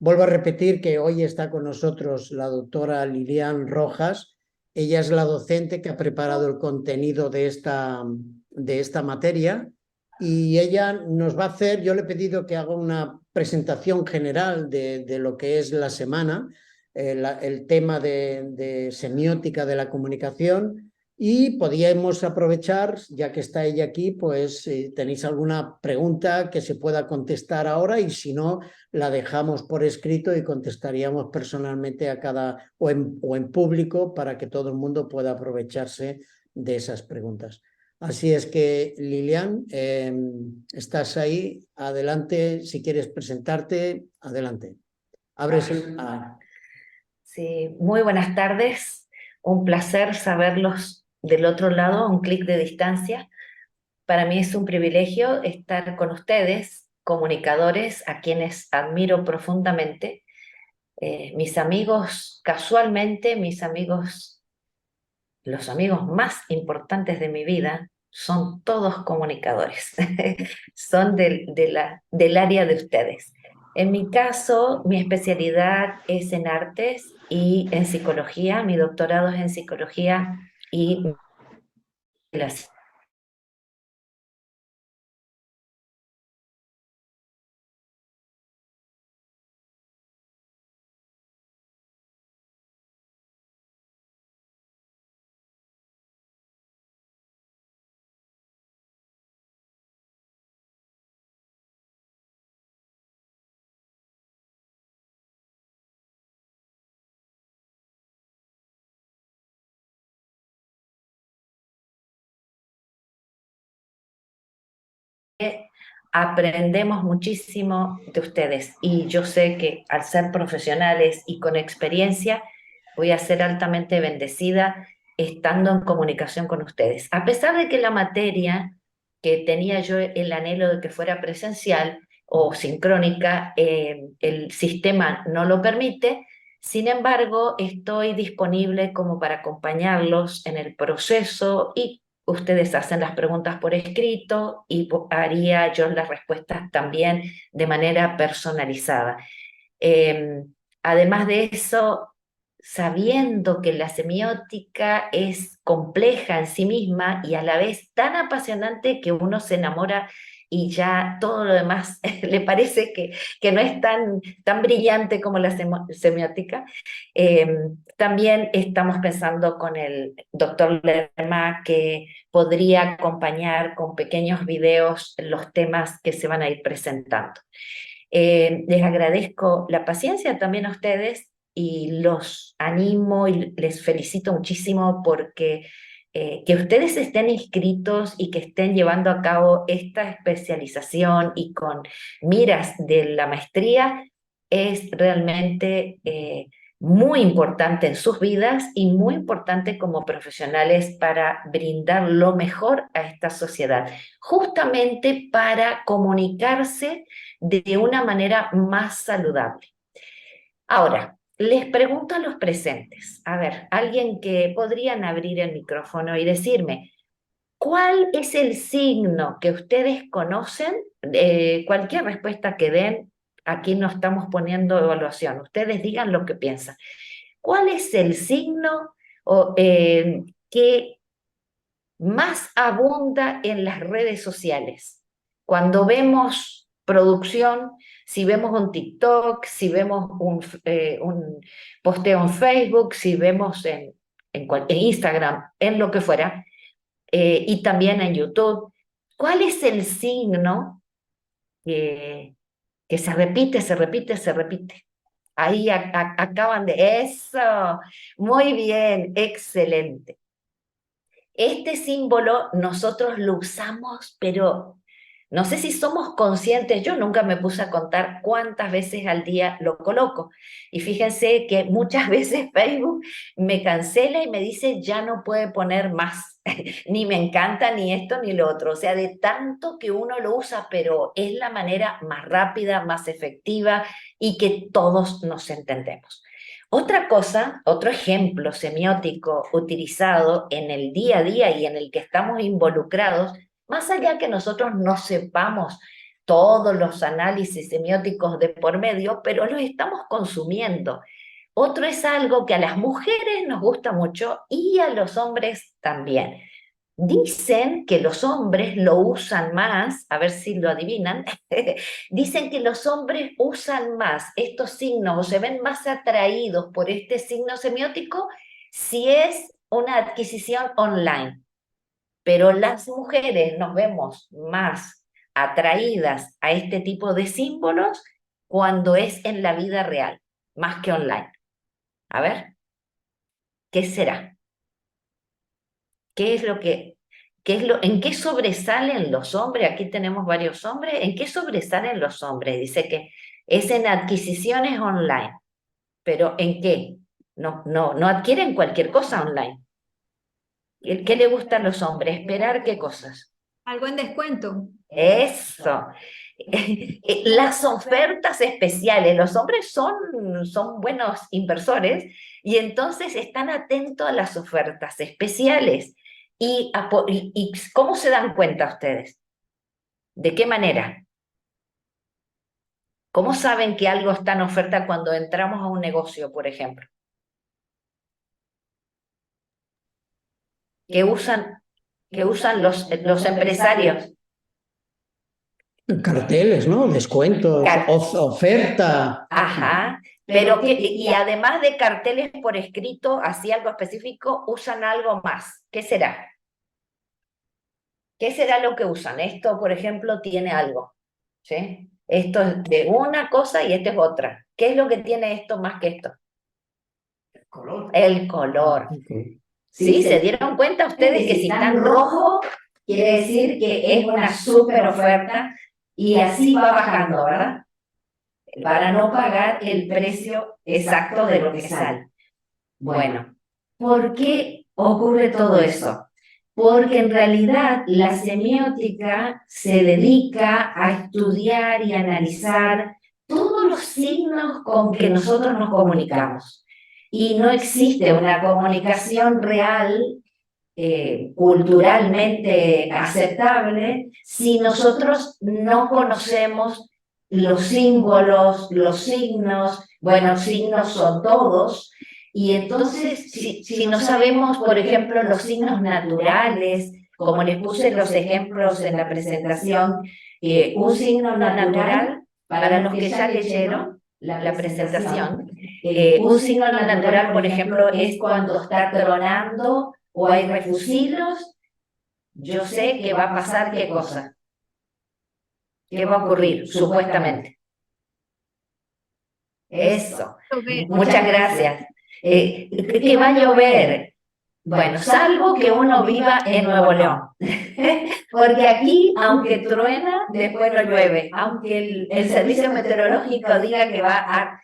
Vuelvo a repetir que hoy está con nosotros la doctora Lilian Rojas. Ella es la docente que ha preparado el contenido de esta materia y ella nos va a hacer, yo le he pedido que haga una presentación general de lo que es la semana, el tema de semiótica de la comunicación. Y podíamos aprovechar, ya que está ella aquí, pues si tenéis alguna pregunta que se pueda contestar ahora y si no, la dejamos por escrito y contestaríamos personalmente a cada o en público para que todo el mundo pueda aprovecharse de esas preguntas. Así es que, Lilian, estás ahí. Adelante, si quieres presentarte, adelante. Abres el... Sí, muy buenas tardes. Un placer saberlos del otro lado, a un clic de distancia. Para mí es un privilegio estar con ustedes, comunicadores, a quienes admiro profundamente. Mis amigos, casualmente, mis amigos, los amigos más importantes de mi vida, son todos comunicadores. Son del área de ustedes. En mi caso, mi especialidad es en artes y en psicología. Mi doctorado es en psicología y la aprendemos muchísimo de ustedes y yo sé que al ser profesionales y con experiencia voy a ser altamente bendecida estando en comunicación con ustedes. A pesar de que la materia que tenía yo el anhelo de que fuera presencial o sincrónica, el sistema no lo permite. Sin embargo, estoy disponible como para acompañarlos en el proceso y ustedes hacen las preguntas por escrito y haría yo las respuestas también de manera personalizada. Eh, Además de eso, sabiendo que la semiótica es compleja en sí misma y a la vez tan apasionante que uno se enamora y ya todo lo demás le parece que no es tan brillante como la semiótica. Eh, También estamos pensando con el doctor Lerma que podría acompañar con pequeños videos los temas que se van a ir presentando. Les agradezco la paciencia también a ustedes y los animo y les felicito muchísimo porque que ustedes estén inscritos y que estén llevando a cabo esta especialización y con miras de la maestría es realmente muy importante en sus vidas y muy importante como profesionales para brindar lo mejor a esta sociedad, justamente para comunicarse de una manera más saludable. Ahora, les pregunto a los presentes, a ver, alguien que podrían abrir el micrófono y decirme, ¿cuál es el signo que ustedes conocen? Cualquier respuesta que den, aquí no estamos poniendo evaluación, ustedes digan lo que piensan. ¿Cuál es el signo que más abunda en las redes sociales? Cuando vemos producción, si vemos un TikTok, si vemos un posteo en Facebook, si vemos en Instagram, en lo que fuera, y también en YouTube, ¿cuál es el signo que, que se repite, se repite, se repite? Ahí acaban de... Eso, muy bien, excelente. Este símbolo nosotros lo usamos, pero no sé si somos conscientes. Yo nunca me puse a contar cuántas veces al día lo coloco. Y fíjense que muchas veces Facebook me cancela y me dice ya no puede poner más, ni me encanta, ni esto, ni lo otro. O sea, de tanto que uno lo usa, pero es la manera más rápida, más efectiva y que todos nos entendemos. Otra cosa, otro ejemplo semiótico utilizado en el día a día y en el que estamos involucrados, más allá que nosotros no sepamos todos los análisis semióticos de por medio, pero los estamos consumiendo. Otro es algo que a las mujeres nos gusta mucho y a los hombres también. Dicen que los hombres lo usan más, a ver si lo adivinan, dicen que los hombres usan más estos signos o se ven más atraídos por este signo semiótico si es una adquisición online. Pero las mujeres nos vemos más atraídas a este tipo de símbolos cuando es en la vida real, más que online. A ver, ¿qué será? ¿Qué es lo que, en qué sobresalen los hombres? Aquí tenemos varios hombres. ¿En qué sobresalen los hombres? Dice que es en adquisiciones online. ¿Pero en qué? No adquieren cualquier cosa online. ¿Qué le gusta a los hombres? ¿Esperar qué cosas? Algo en descuento. Eso. Las ofertas especiales. Los hombres son buenos inversores y entonces están atentos a las ofertas especiales. ¿Y cómo se dan cuenta ustedes? ¿De qué manera? ¿Cómo saben que algo está en oferta cuando entramos a un negocio, por ejemplo? ¿Qué usan los empresarios? Carteles, ¿no? Descuentos, Car- oferta. Ajá, pero y además de carteles por escrito, así algo específico, usan algo más. ¿Qué será? ¿Qué será lo que usan? Esto, por ejemplo, tiene algo, ¿sí? Esto es de una cosa y esto es otra. ¿Qué es lo que tiene esto más que esto? Color. El color. ¿Sí? ¿Se dieron cuenta ustedes que si está en rojo, quiere decir que es una súper oferta y así va bajando, ¿verdad? Para no pagar el precio exacto de lo que sale. Bueno, ¿por qué ocurre todo eso? Porque en realidad la semiótica se dedica a estudiar y analizar todos los signos con que nosotros nos comunicamos. Y no existe una comunicación real, culturalmente aceptable, si nosotros no conocemos los símbolos, los signos, bueno, signos son todos, y entonces si no sabemos, por ejemplo, los signos naturales, como les puse los ejemplos en la presentación, un signo natural, para los que ya leyeron la presentación, un signo natural, por ejemplo, es cuando está tronando o hay refugios, yo sé que va a pasar qué cosa. ¿Qué va a ocurrir, supuestamente? Eso. Muchas gracias. ¿Qué va a llover? Bueno, salvo que uno viva en Nuevo León. Porque aquí, aunque truena, después no llueve. Aunque el servicio meteorológico diga que va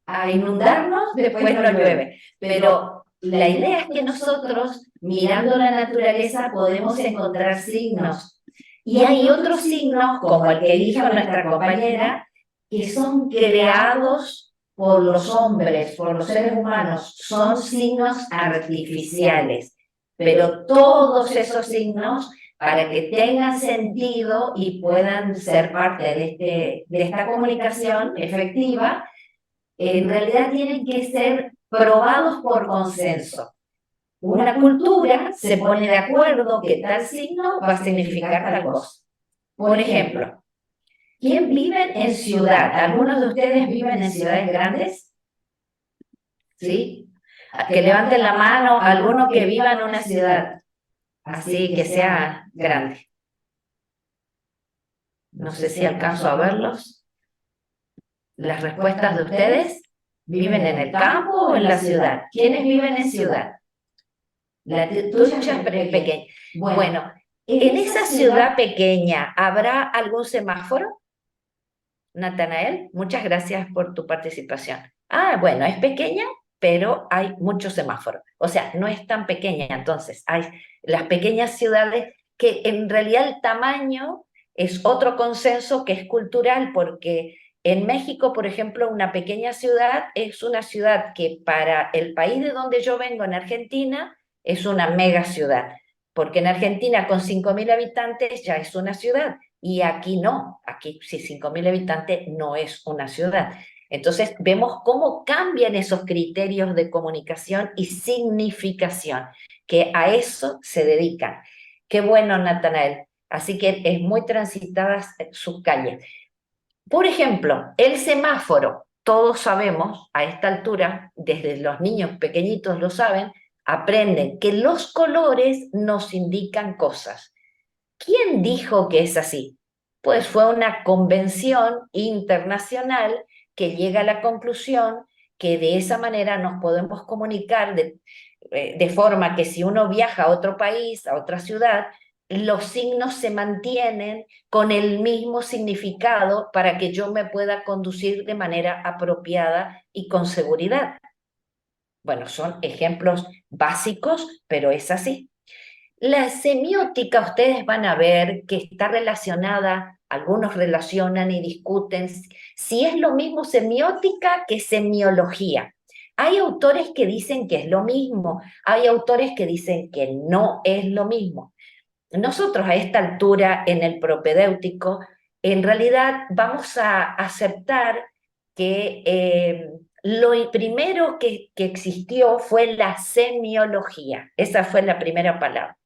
a inundarnos, después no llueve. Pero la idea es que nosotros, mirando la naturaleza, podemos encontrar signos. Y hay otros signos, como el que dijo nuestra compañera, que son creados por los hombres, por los seres humanos, son signos artificiales. Pero todos esos signos, para que tengan sentido y puedan ser parte de esta comunicación efectiva, en realidad tienen que ser probados por consenso. Una cultura se pone de acuerdo que tal signo va a significar tal cosa. Por ejemplo, ¿quién vive en ciudad? ¿Algunos de ustedes viven en ciudades grandes? ¿Sí? Que levanten la mano alguno que viva en una ciudad, así que sea grande. No sé si alcanzo a verlos. Las respuestas de ustedes. ¿Viven en el campo o en la ciudad? ¿Quiénes viven en ciudad? La tuya es pequeña. Bueno, en esa ciudad pequeña, ¿habrá algún semáforo? Natanael, muchas gracias por tu participación. Ah, bueno, es pequeña, pero hay muchos semáforos. O sea, no es tan pequeña, entonces hay las pequeñas ciudades que en realidad el tamaño es otro consenso que es cultural, porque en México, por ejemplo, una pequeña ciudad es una ciudad que para el país de donde yo vengo, en Argentina, es una mega ciudad, porque en Argentina con 5.000 habitantes ya es una ciudad, y aquí no, aquí si 5.000 habitantes no es una ciudad. Entonces vemos cómo cambian esos criterios de comunicación y significación, que a eso se dedican. Qué bueno, Natanael. Así que es muy transitadas sus calles. Por ejemplo, el semáforo, todos sabemos a esta altura, desde los niños pequeñitos lo saben, aprenden que los colores nos indican cosas. ¿Quién dijo que es así? Pues fue una convención internacional que llega a la conclusión que de esa manera nos podemos comunicar de forma que si uno viaja a otro país, a otra ciudad, los signos se mantienen con el mismo significado para que yo me pueda conducir de manera apropiada y con seguridad. Bueno, son ejemplos básicos, pero es así. La semiótica, ustedes van a ver que está relacionada, algunos relacionan y discuten si es lo mismo semiótica que semiología. Hay autores que dicen que es lo mismo, hay autores que dicen que no es lo mismo. Nosotros a esta altura en el propedéutico, en realidad vamos a aceptar que lo primero que existió fue la semiología, esa fue la primera palabra,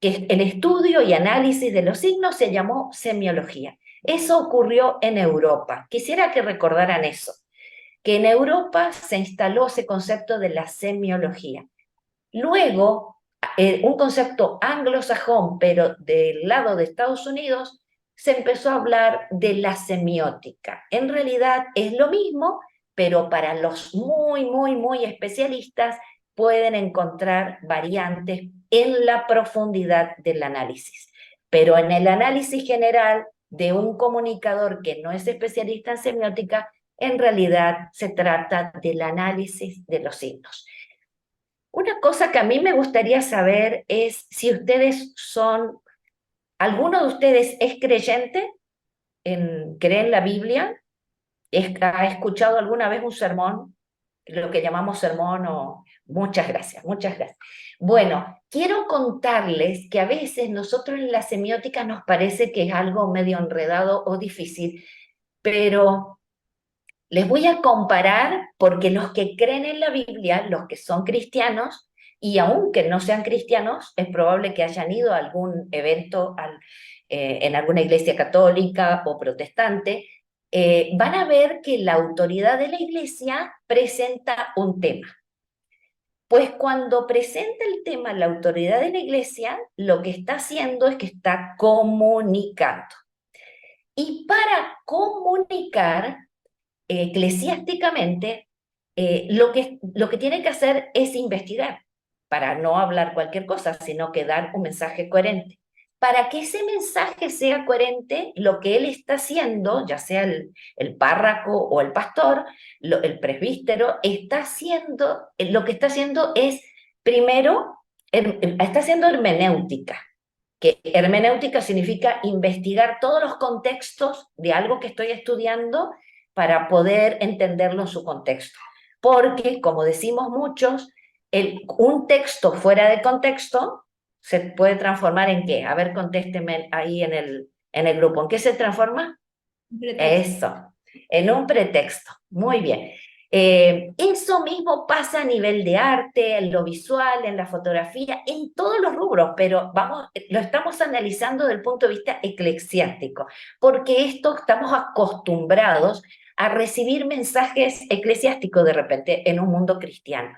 que el estudio y análisis de los signos se llamó semiología. Eso ocurrió en Europa. Quisiera que recordaran eso, que en Europa se instaló ese concepto de la semiología. Luego, un concepto anglosajón, pero del lado de Estados Unidos, se empezó a hablar de la semiótica. En realidad es lo mismo, pero para los muy, muy, muy especialistas pueden encontrar variantes en la profundidad del análisis. Pero en el análisis general de un comunicador que no es especialista en semiótica, en realidad se trata del análisis de los signos. Una cosa que a mí me gustaría saber es si ustedes son, ¿alguno de ustedes es creyente, cree en la Biblia? ¿Ha escuchado alguna vez un sermón? Lo que llamamos sermón o... Muchas gracias, muchas gracias. Bueno, quiero contarles que a veces nosotros en la semiótica nos parece que es algo medio enredado o difícil, pero les voy a comparar porque los que creen en la Biblia, los que son cristianos, y aunque no sean cristianos, es probable que hayan ido a algún evento en alguna iglesia católica o protestante, van a ver que la autoridad de la iglesia presenta un tema. Pues cuando presenta el tema la autoridad de la iglesia, lo que está haciendo es que está comunicando. Y para comunicar, eclesiásticamente, lo que tiene que hacer es investigar, para no hablar cualquier cosa, sino que dar un mensaje coherente. Para que ese mensaje sea coherente, lo que él está haciendo, ya sea el párroco o el pastor, el presbítero, lo que está haciendo es, primero, está haciendo hermenéutica, que hermenéutica significa investigar todos los contextos de algo que estoy estudiando para poder entenderlo en su contexto. Porque, como decimos muchos, un texto fuera de contexto se puede transformar en ¿qué? A ver, contésteme ahí en el grupo. ¿En qué se transforma? Eso, en un pretexto. Muy bien. Eso mismo pasa a nivel de arte, en lo visual, en la fotografía, en todos los rubros, pero lo estamos analizando desde el punto de vista eclesiástico, porque estamos acostumbrados a recibir mensajes eclesiásticos de repente en un mundo cristiano.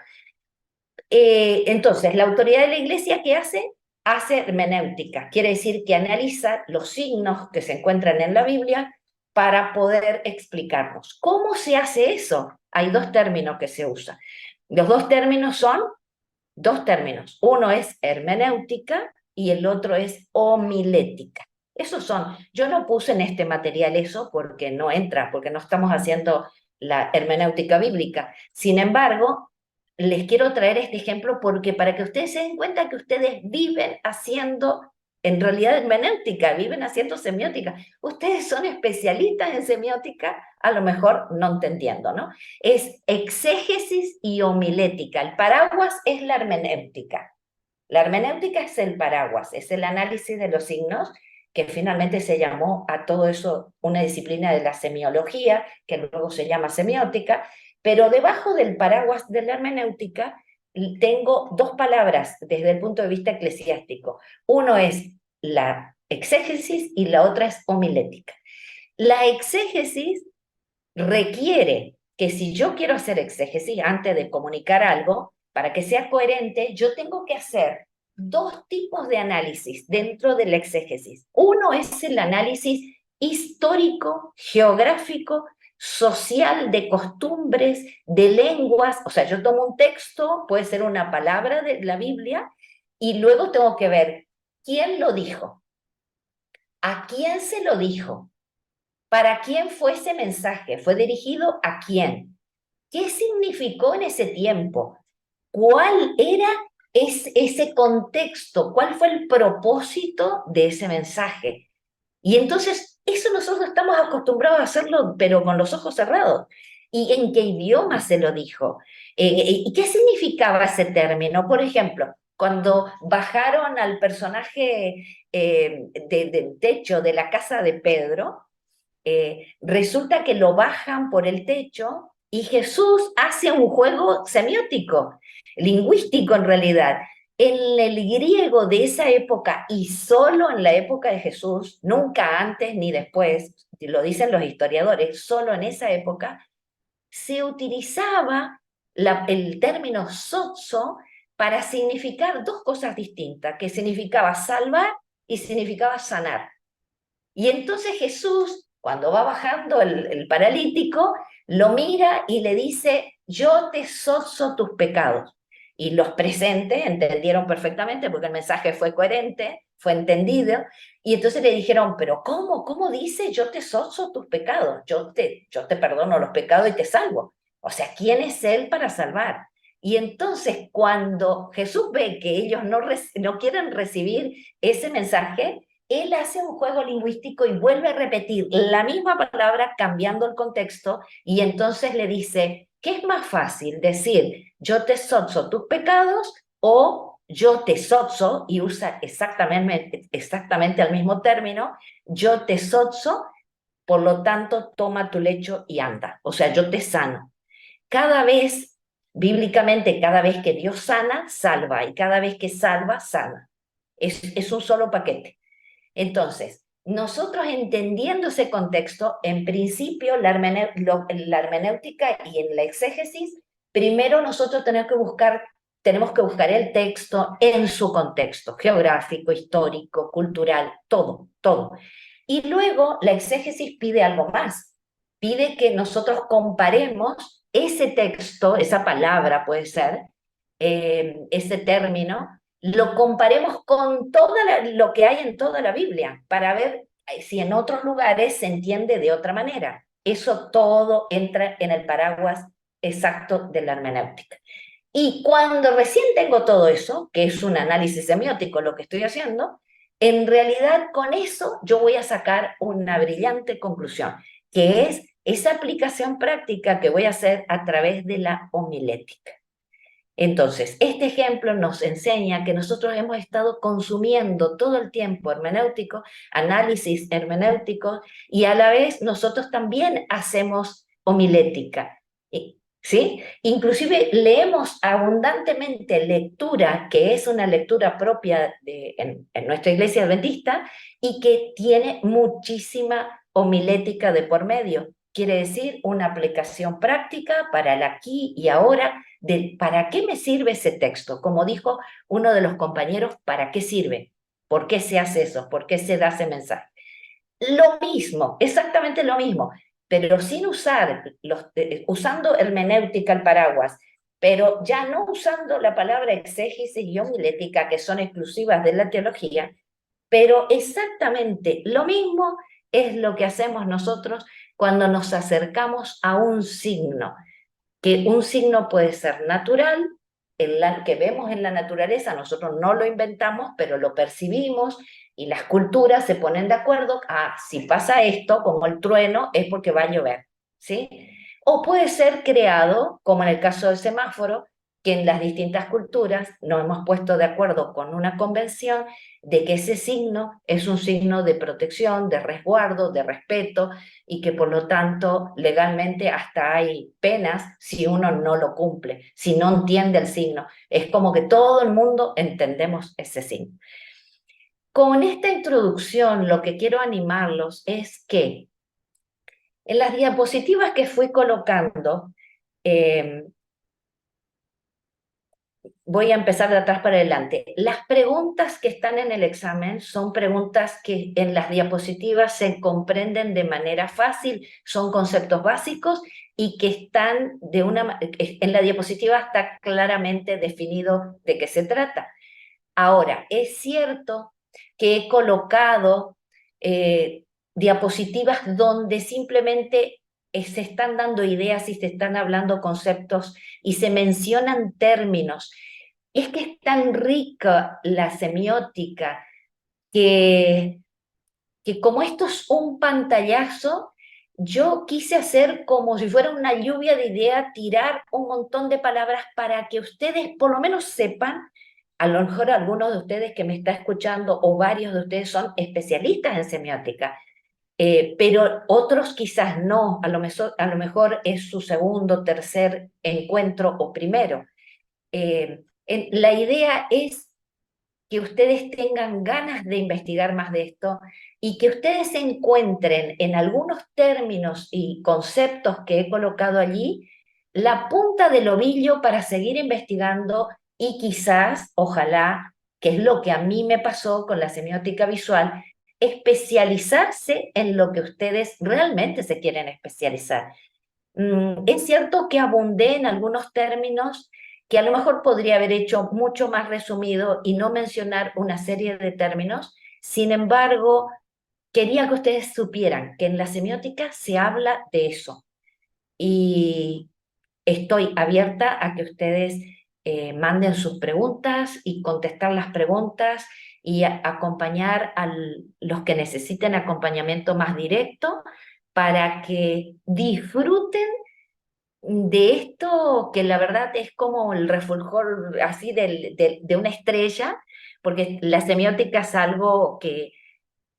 Entonces, la autoridad de la iglesia, ¿qué hace? Hace hermenéutica, quiere decir que analiza los signos que se encuentran en la Biblia para poder explicarlos. ¿Cómo se hace eso? Hay dos términos que se usan. Los dos términos son dos términos. Uno es hermenéutica y el otro es homilética. Esos son, yo no puse en este material eso porque no entra, porque no estamos haciendo la hermenéutica bíblica. Sin embargo, les quiero traer este ejemplo porque para que ustedes se den cuenta que ustedes viven haciendo, en realidad, hermenéutica, viven haciendo semiótica. Ustedes son especialistas en semiótica, a lo mejor no entendiendo, ¿no? Es exégesis y homilética. El paraguas es la hermenéutica. La hermenéutica es el paraguas, es el análisis de los signos, que finalmente se llamó a todo eso una disciplina de la semiología, que luego se llama semiótica, pero debajo del paraguas de la hermenéutica tengo dos palabras desde el punto de vista eclesiástico. Uno es la exégesis y la otra es homilética. La exégesis requiere que si yo quiero hacer exégesis antes de comunicar algo, para que sea coherente, yo tengo que hacer dos tipos de análisis dentro de la exégesis. Uno es el análisis histórico, geográfico, social, de costumbres, de lenguas. O sea, yo tomo un texto, puede ser una palabra de la Biblia, y luego tengo que ver quién lo dijo, a quién se lo dijo, para quién fue ese mensaje, fue dirigido a quién, qué significó en ese tiempo, cuál era ese contexto, cuál fue el propósito de ese mensaje. Y entonces eso nosotros estamos acostumbrados a hacerlo, pero con los ojos cerrados. ¿Y en qué idioma se lo dijo? ¿Y qué significaba ese término? Por ejemplo, cuando bajaron al personaje del techo de la casa de Pedro, resulta que lo bajan por el techo y Jesús hace un juego semiótico, lingüístico en realidad. En el griego de esa época y solo en la época de Jesús, nunca antes ni después, lo dicen los historiadores, solo en esa época, se utilizaba el término sozo para significar dos cosas distintas, que significaba salvar y significaba sanar. Y entonces Jesús, cuando va bajando el paralítico, lo mira y le dice, yo te sozo tus pecados. Y los presentes entendieron perfectamente porque el mensaje fue coherente, fue entendido, y entonces le dijeron, pero ¿cómo? ¿Cómo dice yo te sozo tus pecados? Yo te perdono los pecados y te salvo. O sea, ¿quién es Él para salvar? Y entonces cuando Jesús ve que ellos no quieren recibir ese mensaje, él hace un juego lingüístico y vuelve a repetir la misma palabra cambiando el contexto y entonces le dice, ¿qué es más fácil decir yo te sozo tus pecados o yo te sozo, y usa exactamente el mismo término, yo te sozo, por lo tanto toma tu lecho y anda, o sea, yo te sano. Cada vez, bíblicamente, cada vez que Dios sana, salva, y cada vez que salva, sana. Es un solo paquete. Entonces, nosotros entendiendo ese contexto, en principio la hermenéutica y en la exégesis, primero nosotros tenemos que buscar el texto en su contexto geográfico, histórico, cultural, todo, todo. Y luego la exégesis pide algo más, pide que nosotros comparemos ese texto, esa palabra puede ser, ese término, lo comparemos con lo que hay en toda la Biblia para ver si en otros lugares se entiende de otra manera. Eso todo entra en el paraguas exacto de la hermenéutica. Y cuando recién tengo todo eso, que es un análisis semiótico lo que estoy haciendo, en realidad con eso yo voy a sacar una brillante conclusión, que es esa aplicación práctica que voy a hacer a través de la homilética. Entonces, este ejemplo nos enseña que nosotros hemos estado consumiendo todo el tiempo hermenéutico, análisis hermenéutico, y a la vez nosotros también hacemos homilética, ¿sí? Inclusive leemos abundantemente lectura, que es una lectura propia en nuestra iglesia adventista, y que tiene muchísima homilética de por medio. Quiere decir una aplicación práctica para el aquí y ahora, de para qué me sirve ese texto. Como dijo uno de los compañeros, ¿para qué sirve? ¿Por qué se hace eso? ¿Por qué se da ese mensaje? Lo mismo, exactamente lo mismo, pero sin usando hermenéutica al paraguas, pero ya no usando la palabra exégesis y homilética, que son exclusivas de la teología, pero exactamente lo mismo es lo que hacemos nosotros cuando nos acercamos a un signo, que un signo puede ser natural, que vemos en la naturaleza, nosotros no lo inventamos, pero lo percibimos y las culturas se ponen de acuerdo, si pasa esto, como el trueno, es porque va a llover, ¿sí? O puede ser creado, como en el caso del semáforo, que en las distintas culturas nos hemos puesto de acuerdo con una convención de que ese signo es un signo de protección, de resguardo, de respeto, y que por lo tanto legalmente hasta hay penas si uno no lo cumple, si no entiende el signo. Es como que todo el mundo entendemos ese signo. Con esta introducción lo que quiero animarlos es que en las diapositivas que fui colocando, voy a empezar de atrás para adelante. Las preguntas que están en el examen son preguntas que en las diapositivas se comprenden de manera fácil, son conceptos básicos y que están en la diapositiva está claramente definido de qué se trata. Ahora, es cierto que he colocado diapositivas donde simplemente se están dando ideas y se están hablando conceptos y se mencionan términos. Es que es tan rica la semiótica que como esto es un pantallazo, yo quise hacer como si fuera una lluvia de ideas, tirar un montón de palabras para que ustedes por lo menos sepan. A lo mejor algunos de ustedes que me está escuchando o varios de ustedes son especialistas en semiótica, pero otros quizás no, a lo mejor es su segundo, tercer encuentro o primero. La idea es que ustedes tengan ganas de investigar más de esto y que ustedes encuentren en algunos términos y conceptos que he colocado allí la punta del ovillo para seguir investigando y quizás, ojalá, que es lo que a mí me pasó con la semiótica visual, especializarse en lo que ustedes realmente se quieren especializar. Es cierto que abundé en algunos términos que a lo mejor podría haber hecho mucho más resumido y no mencionar una serie de términos. Sin embargo, quería que ustedes supieran que en la semiótica se habla de eso. Y estoy abierta a que ustedes manden sus preguntas y contestar las preguntas y acompañar a los que necesiten acompañamiento más directo para que disfruten de esto que la verdad es como el refulgor así de una estrella, porque la semiótica es algo que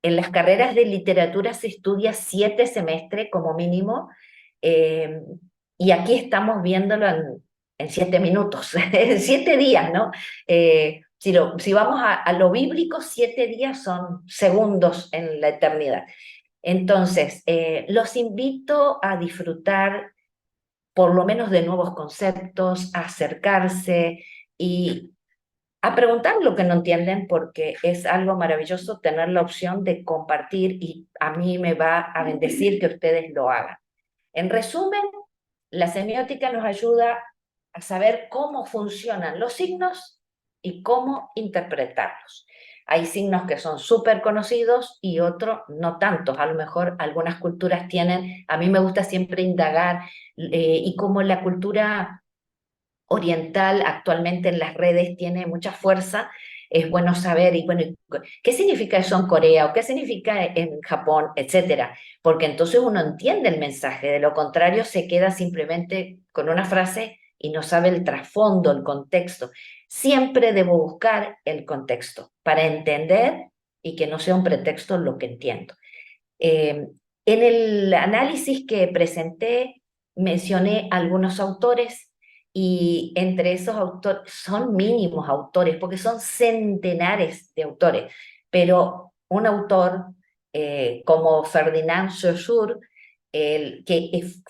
en las carreras de literatura se estudia 7 semestres como mínimo, eh, y aquí estamos viéndolo en 7 minutos, en 7 días, ¿no? Si vamos a lo bíblico, 7 días son segundos en la eternidad. Entonces, los invito a disfrutar por lo menos de nuevos conceptos, a acercarse y a preguntar lo que no entienden, porque es algo maravilloso tener la opción de compartir y a mí me va a bendecir que ustedes lo hagan. En resumen, la semiótica nos ayuda a saber cómo funcionan los signos y cómo interpretarlos. Hay signos que son súper conocidos y otros no tantos. A lo mejor algunas culturas tienen, a mí me gusta siempre indagar, y como la cultura oriental actualmente en las redes tiene mucha fuerza, es bueno saber, y bueno, ¿qué significa eso en Corea o qué significa en Japón, etcétera? Porque entonces uno entiende el mensaje, de lo contrario se queda simplemente con una frase y no sabe el trasfondo, el contexto. Siempre debo buscar el contexto para entender y que no sea un pretexto lo que entiendo. Eh, en el análisis que presenté mencioné algunos autores y entre esos autores son mínimos autores porque son centenares de autores, pero un autor como Ferdinand Saussure,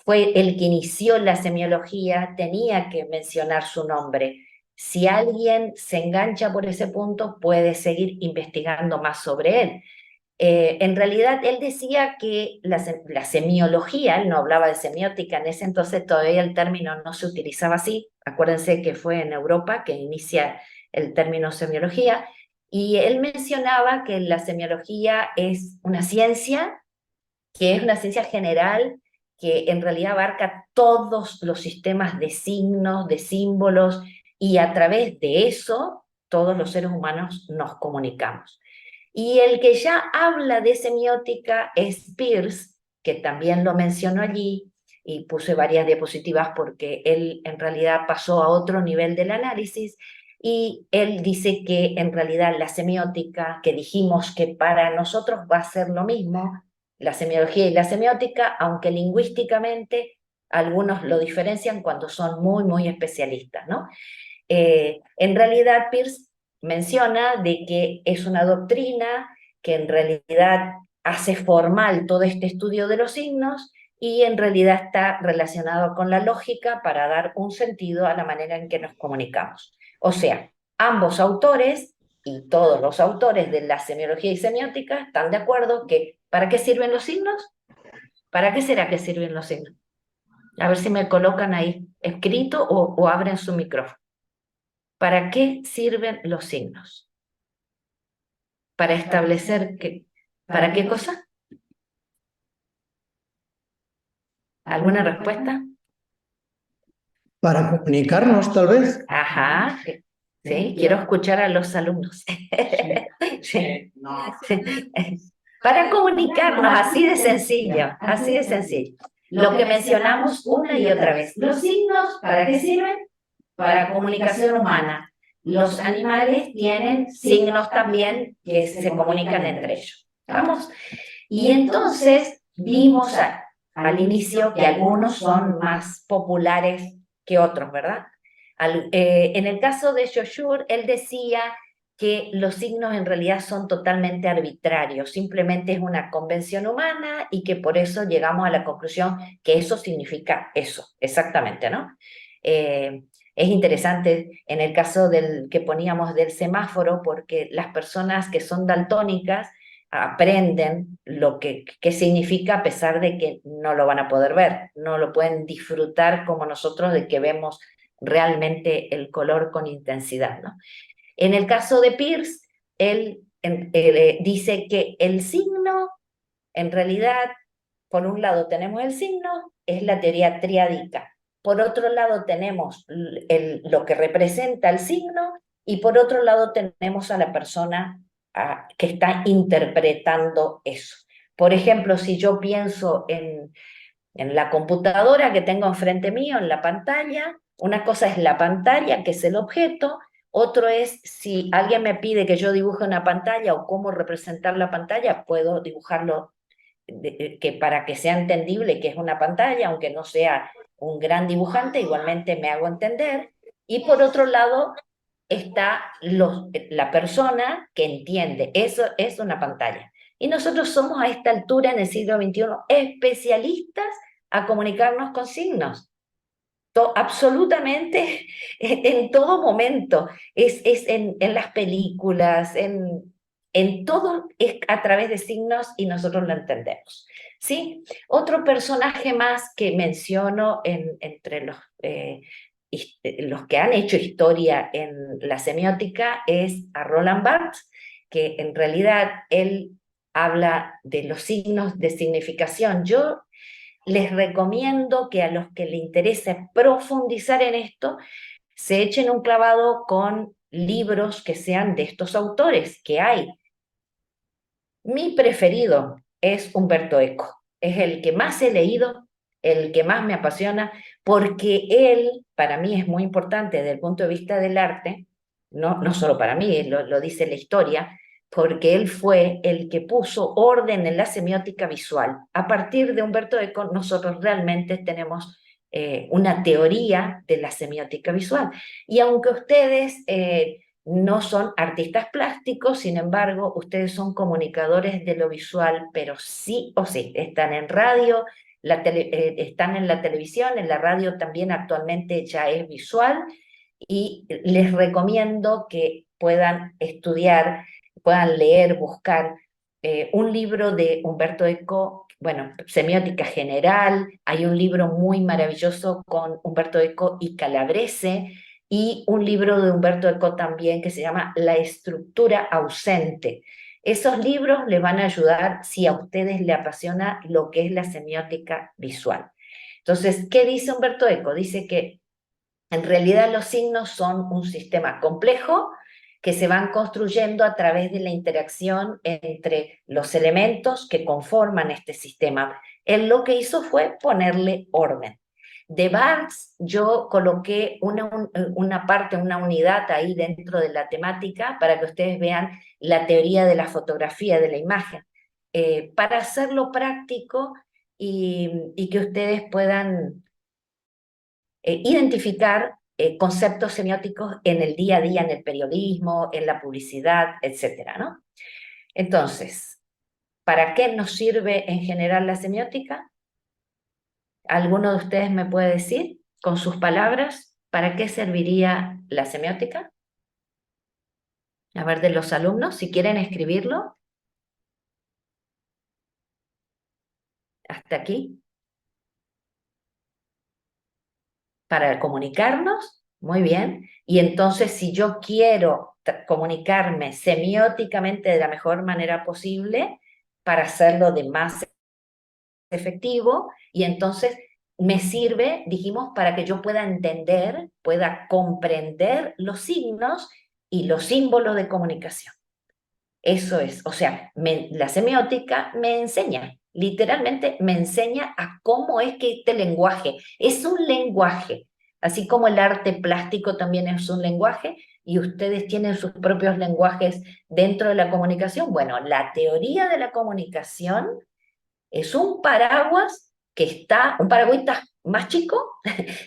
fue el que inició la semiología, tenía que mencionar su nombre. Si alguien se engancha por ese punto, puede seguir investigando más sobre él. En realidad, él decía que la semiología, él no hablaba de semiótica, en ese entonces todavía el término no se utilizaba así, acuérdense que fue en Europa que inicia el término semiología, y él mencionaba que la semiología es una ciencia, que es una ciencia general, que en realidad abarca todos los sistemas de signos, de símbolos, y a través de eso todos los seres humanos nos comunicamos. Y el que ya habla de semiótica es Peirce, que también lo mencionó allí, y puse varias diapositivas porque él en realidad pasó a otro nivel del análisis y él dice que en realidad la semiótica, que dijimos que para nosotros va a ser lo mismo, la semiología y la semiótica, aunque lingüísticamente algunos lo diferencian cuando son muy, muy especialistas, ¿no? En realidad, Peirce menciona de que es una doctrina que en realidad hace formal todo este estudio de los signos y en realidad está relacionado con la lógica para dar un sentido a la manera en que nos comunicamos. O sea, ambos autores y todos los autores de la semiología y semiótica están de acuerdo que ¿para qué sirven los signos? ¿Para qué será que sirven los signos? A ver si me colocan ahí escrito o abren su micrófono. ¿Para qué sirven los signos? ¿Para establecer qué? ¿Para qué cosa? ¿Alguna respuesta? Para comunicarnos, tal vez. Ajá, sí, quiero escuchar a los alumnos. Sí, sí. Para comunicarnos, así de sencillo, así de sencillo. Lo que mencionamos una y otra vez. Los signos, ¿para qué sirven? Para comunicación humana. Los animales tienen signos también que se comunican entre ellos. ¿Vamos? Y entonces vimos al inicio que algunos son más populares que otros, ¿verdad? En el caso de Saussure, él decía que los signos en realidad son totalmente arbitrarios, simplemente es una convención humana y que por eso llegamos a la conclusión que eso significa eso, exactamente, ¿no? Es interesante en el caso del que poníamos del semáforo, porque las personas que son daltónicas aprenden lo que significa a pesar de que no lo van a poder ver, no lo pueden disfrutar como nosotros de que vemos realmente el color con intensidad, ¿no? En el caso de Peirce, él dice que el signo, en realidad, por un lado tenemos el signo, es la teoría triádica. Por otro lado tenemos lo que representa el signo y por otro lado tenemos a la persona que está interpretando eso. Por ejemplo, si yo pienso en la computadora que tengo enfrente mío, en la pantalla, una cosa es la pantalla, que es el objeto, otro es si alguien me pide que yo dibuje una pantalla o cómo representar la pantalla, puedo dibujarlo que para que sea entendible que es una pantalla, aunque no sea un gran dibujante, igualmente me hago entender. Y por otro lado está la persona que entiende, eso es una pantalla. Y nosotros somos a esta altura en el siglo XXI especialistas a comunicarnos con signos. Absolutamente en todo momento, es en las películas, en todo es a través de signos y nosotros lo entendemos. ¿Sí? Otro personaje más que menciono entre los que han hecho historia en la semiótica es a Roland Barthes, que en realidad él habla de los signos de significación. Yo les recomiendo que a los que les interese profundizar en esto, se echen un clavado con libros que sean de estos autores, que hay. Mi preferido es Humberto Eco, es el que más he leído, el que más me apasiona, porque él, para mí es muy importante desde el punto de vista del arte, no solo para mí, lo dice la historia, porque él fue el que puso orden en la semiótica visual. A partir de Humberto Eco, nosotros realmente tenemos una teoría de la semiótica visual. Y aunque ustedes no son artistas plásticos, sin embargo, ustedes son comunicadores de lo visual, pero sí o sí, están en radio, están en la televisión, en la radio también actualmente ya es visual, y les recomiendo que puedan estudiar, puedan leer, buscar un libro de Humberto Eco, bueno, Semiótica General, hay un libro muy maravilloso con Humberto Eco y Calabrese, y un libro de Humberto Eco también que se llama La estructura ausente. Esos libros les van a ayudar si a ustedes les apasiona lo que es la semiótica visual. Entonces, ¿qué dice Humberto Eco? Dice que en realidad los signos son un sistema complejo que se van construyendo a través de la interacción entre los elementos que conforman este sistema. Él lo que hizo fue ponerle orden. De Barthes yo coloqué una parte, una unidad ahí dentro de la temática para que ustedes vean la teoría de la fotografía, de la imagen, para hacerlo práctico y que ustedes puedan identificar conceptos semióticos en el día a día, en el periodismo, en la publicidad, etcétera, ¿no? Entonces, ¿para qué nos sirve en general la semiótica? ¿Alguno de ustedes me puede decir, con sus palabras, para qué serviría la semiótica? A ver, de los alumnos, si quieren escribirlo, hasta aquí. Para comunicarnos, muy bien. Y entonces, si yo quiero comunicarme semióticamente de la mejor manera posible, para hacerlo de más efectivo, y entonces me sirve, dijimos, para que yo pueda entender, pueda comprender los signos y los símbolos de comunicación. Eso es, o sea, la semiótica me enseña, literalmente me enseña a cómo es que este lenguaje es un lenguaje, así como el arte plástico también es un lenguaje y ustedes tienen sus propios lenguajes dentro de la comunicación. Bueno, la teoría de la comunicación es un paraguas que está, un paragüita más chico,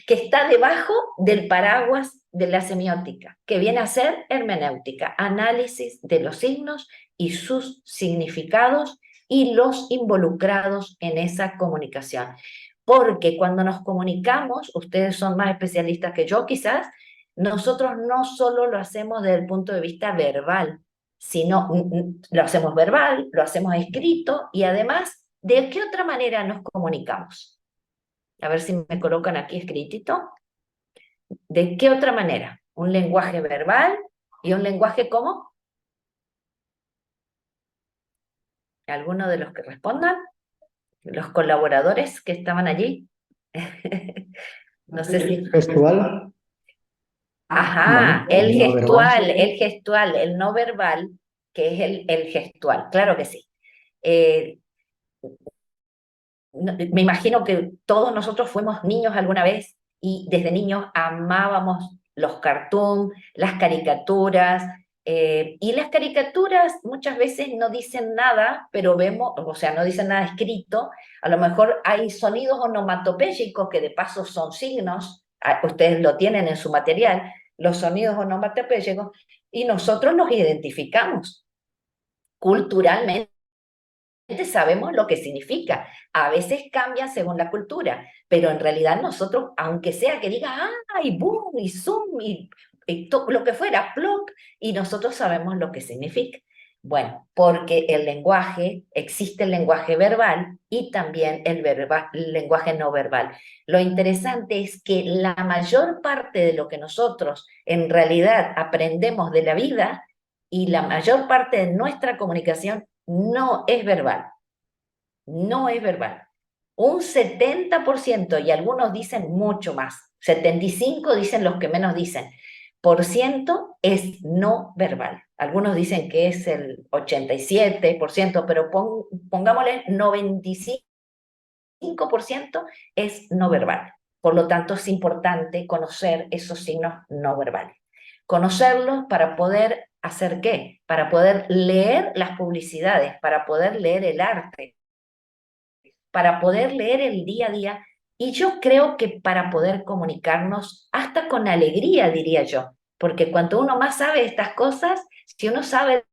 que está debajo del paraguas de la semiótica, que viene a ser hermenéutica, análisis de los signos y sus significados y los involucrados en esa comunicación. Porque cuando nos comunicamos, ustedes son más especialistas que yo quizás, nosotros no solo lo hacemos desde el punto de vista verbal, sino lo hacemos verbal, lo hacemos escrito y además, ¿de qué otra manera nos comunicamos? A ver si me colocan aquí escritito. ¿De qué otra manera? Un lenguaje verbal y un lenguaje ¿cómo? ¿Alguno de los que respondan? ¿Los colaboradores que estaban allí? No sé si... Gestual. Ajá, Vale, el no verbal. gestual, el no verbal, que es el gestual, claro que sí. Eh, Me imagino que todos nosotros fuimos niños alguna vez y desde niños amábamos los cartoons, las caricaturas, y las caricaturas muchas veces no dicen nada, pero vemos, o sea, no dicen nada escrito, a lo mejor hay sonidos onomatopéyicos que de paso son signos, ustedes lo tienen en su material, los sonidos onomatopéyicos, y nosotros los identificamos culturalmente, sabemos lo que significa. A veces cambia según la cultura, pero en realidad nosotros, aunque sea que diga, ¡ay, boom! Y zoom, y lo que fuera, plop, y nosotros sabemos lo que significa. Bueno, porque el lenguaje, existe el lenguaje verbal y también el lenguaje no verbal. Lo interesante es que la mayor parte de lo que nosotros en realidad aprendemos de la vida y la mayor parte de nuestra comunicación no es verbal, no es verbal. Un 70%, y algunos dicen mucho más, 75 dicen los que menos dicen, por ciento es no verbal. Algunos dicen que es el 87%, pero pongámosle 95% es no verbal. Por lo tanto, es importante conocer esos signos no verbales. Conocerlos para poder hacer qué, para poder leer las publicidades, para poder leer el arte, para poder leer el día a día y yo creo que para poder comunicarnos hasta con alegría, diría yo, porque cuanto uno más sabe estas cosas, si uno sabe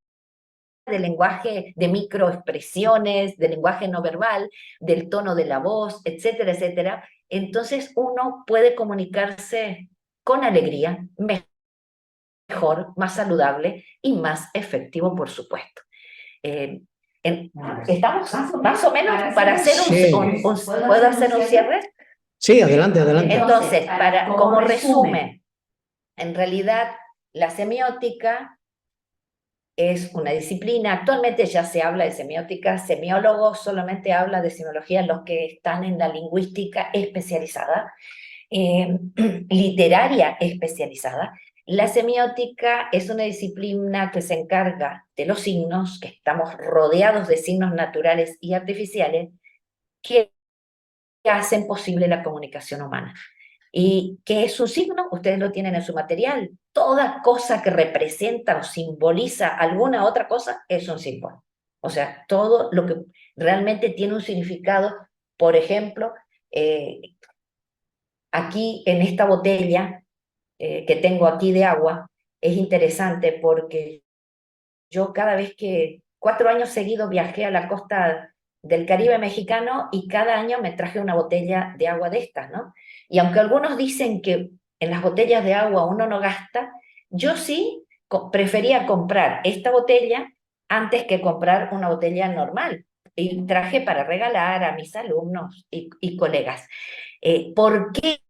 del lenguaje de microexpresiones, del lenguaje no verbal, del tono de la voz, etcétera, etcétera, entonces uno puede comunicarse con alegría, mejor, más saludable y más efectivo, por supuesto. Eh, ¿Estamos más o menos para hacer ¿puedo hacer un cierre? Sí, adelante, adelante. Entonces, como resumen, en realidad la semiótica es una disciplina, actualmente ya se habla de semiótica, semiólogos solamente habla de semiología los que están en la lingüística especializada, literaria especializada, La semiótica es una disciplina que se encarga de los signos, que estamos rodeados de signos naturales y artificiales, que hacen posible la comunicación humana. ¿Y qué es un signo? Ustedes lo tienen en su material. Toda cosa que representa o simboliza alguna otra cosa es un símbolo. O sea, todo lo que realmente tiene un significado, por ejemplo, eh, aquí en esta botella que tengo aquí de agua, es interesante porque yo cada vez que 4 años seguidos viajé a la costa del Caribe mexicano y cada año me traje una botella de agua de estas, ¿no? Y aunque algunos dicen que en las botellas de agua uno no gasta, yo sí prefería comprar esta botella antes que comprar una botella normal. Y traje para regalar a mis alumnos y colegas. ¿Por qué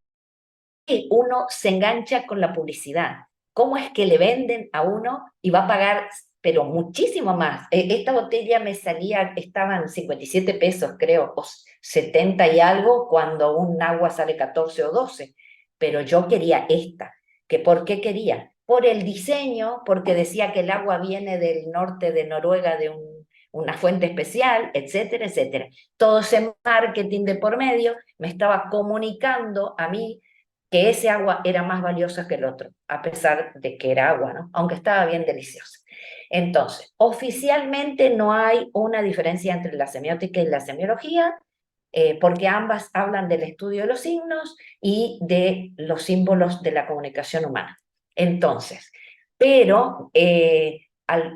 uno se engancha con la publicidad? ¿Cómo es que le venden a uno y va a pagar, pero muchísimo más? Esta botella me salía, estaban 57 pesos, creo, o 70 y algo, cuando un agua sale 14 o 12. Pero yo quería esta. ¿Que por qué quería? Por el diseño, porque decía que el agua viene del norte de Noruega, de una fuente especial, etcétera, etcétera. Todo ese marketing de por medio me estaba comunicando a mí que ese agua era más valiosa que el otro, a pesar de que era agua, ¿no? Aunque estaba bien deliciosa. Entonces, oficialmente no hay una diferencia entre la semiótica y la semiología, porque ambas hablan del estudio de los signos y de los símbolos de la comunicación humana. Entonces, pero,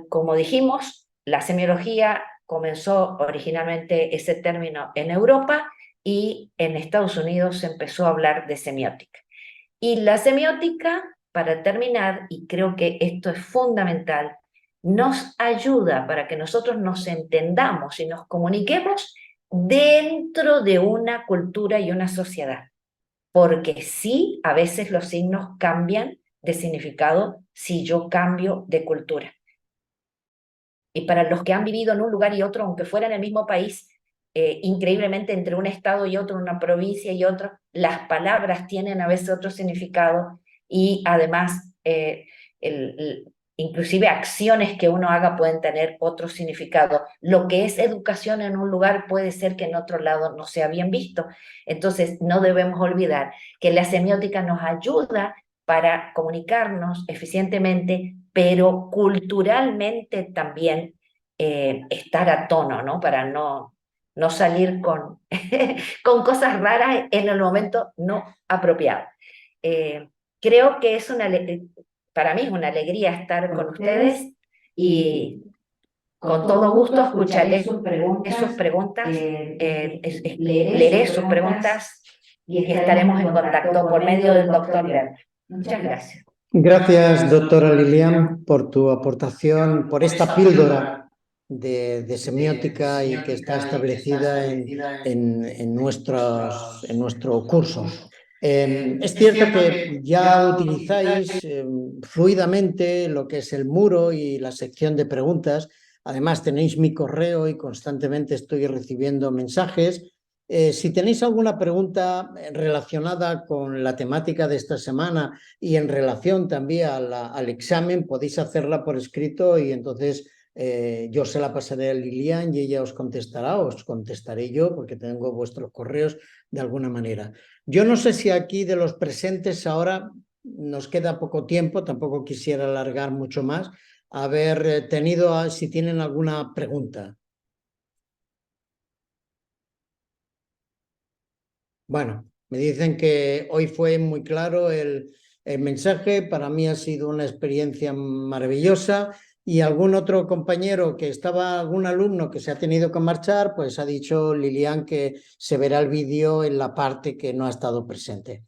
como dijimos, la semiología comenzó originalmente ese término en Europa y en Estados Unidos se empezó a hablar de semiótica. Y la semiótica, para terminar, y creo que esto es fundamental, nos ayuda para que nosotros nos entendamos y nos comuniquemos dentro de una cultura y una sociedad. Porque sí, a veces los signos cambian de significado si yo cambio de cultura. Y para los que han vivido en un lugar y otro, aunque fuera en el mismo país, increíblemente entre un estado y otro, una provincia y otro, las palabras tienen a veces otro significado y además inclusive acciones que uno haga pueden tener otro significado. Lo que es educación en un lugar puede ser que en otro lado no sea bien visto. Entonces no debemos olvidar que la semiótica nos ayuda para comunicarnos eficientemente, pero culturalmente también estar a tono, ¿no? Para no salir con, con cosas raras en el momento no apropiado. Creo que es para mí es una alegría estar con ustedes y con todo gusto escucharé sus preguntas, leeré sus preguntas y estaremos en contacto por medio del doctor Lerner. Muchas gracias. Gracias, doctora Lilian, por tu aportación, por esta píldora de semiótica y que está establecida en nuestro curso. Es cierto que ya utilizáis fluidamente lo que es el muro y la sección de preguntas. Además, tenéis mi correo y constantemente estoy recibiendo mensajes. Si tenéis alguna pregunta relacionada con la temática de esta semana y en relación también al examen, podéis hacerla por escrito y entonces yo se la pasaré a Lilian y ella os contestará, os contestaré yo porque tengo vuestros correos de alguna manera. Yo no sé si aquí de los presentes ahora nos queda poco tiempo, tampoco quisiera alargar mucho más, haber tenido, si tienen alguna pregunta. Bueno, me dicen que hoy fue muy claro el mensaje, para mí ha sido una experiencia maravillosa y algún otro compañero que estaba, algún alumno que se ha tenido que marchar, pues ha dicho Lilian que se verá el vídeo en la parte que no ha estado presente.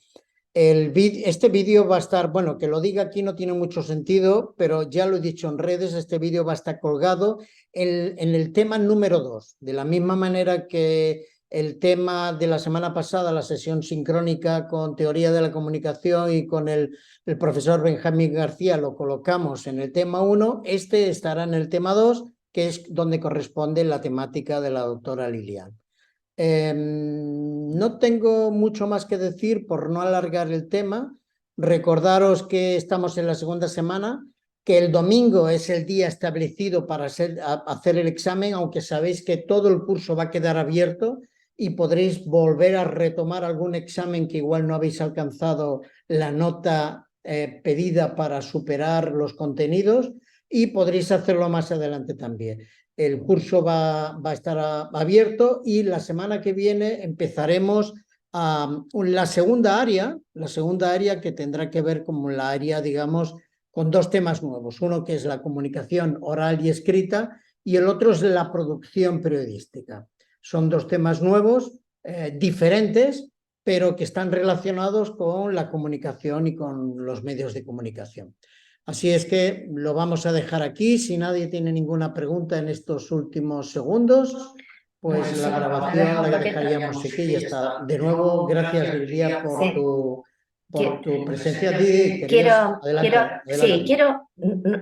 Este vídeo va a estar, bueno, que lo diga aquí no tiene mucho sentido, pero ya lo he dicho en redes, este vídeo va a estar colgado en el tema número 2, de la misma manera que el tema de la semana pasada, la sesión sincrónica con teoría de la comunicación y con el profesor Benjamín García lo colocamos en el tema 1, este estará en el tema 2, que es donde corresponde la temática de la doctora Lilian. No tengo mucho más que decir por no alargar el tema. Recordaros que estamos en la segunda semana, que el domingo es el día establecido para hacer el examen, aunque sabéis que todo el curso va a quedar abierto y podréis volver a retomar algún examen que igual no habéis alcanzado la nota pedida para superar los contenidos, y podréis hacerlo más adelante también. El curso va a estar abierto y la semana que viene empezaremos la segunda área que tendrá que ver con la área, digamos, con dos temas nuevos. Uno que es la comunicación oral y escrita y el otro es la producción periodística. Son dos temas nuevos, diferentes, pero que están relacionados con la comunicación y con los medios de comunicación. Así es que lo vamos a dejar aquí. Si nadie tiene ninguna pregunta en estos últimos segundos, pues la grabación la dejaríamos aquí y ya está. De nuevo, gracias Lilia por tu presencia. Adelante, quiero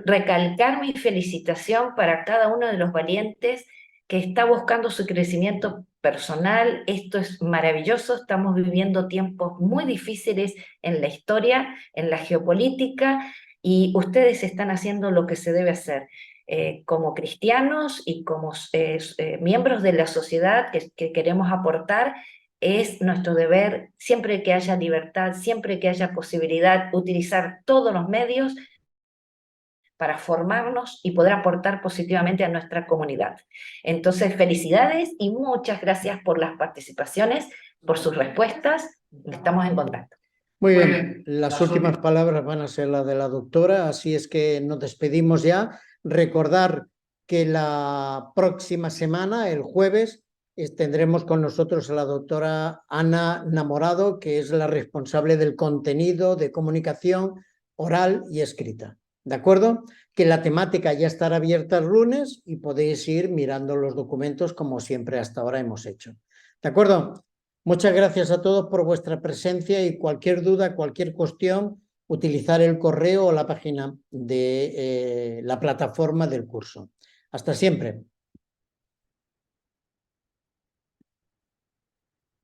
recalcar mi felicitación para cada uno de los valientes que está buscando su crecimiento personal. Esto es maravilloso. Estamos viviendo tiempos muy difíciles en la historia, en la geopolítica, y ustedes están haciendo lo que se debe hacer. Como cristianos y como miembros de la sociedad que queremos aportar, es nuestro deber, siempre que haya libertad, siempre que haya posibilidad, utilizar todos los medios para formarnos y poder aportar positivamente a nuestra comunidad. Entonces, felicidades y muchas gracias por las participaciones, por sus respuestas. Estamos en contacto. Muy bien, las últimas palabras van a ser las de la doctora, así es que nos despedimos ya. Recordar que la próxima semana, el jueves, tendremos con nosotros a la doctora Ana Namorado, que es la responsable del contenido de comunicación oral y escrita. ¿De acuerdo? Que la temática ya estará abierta el lunes y podéis ir mirando los documentos como siempre hasta ahora hemos hecho. ¿De acuerdo? Muchas gracias a todos por vuestra presencia y cualquier duda, cualquier cuestión, utilizar el correo o la página de la plataforma del curso. Hasta siempre.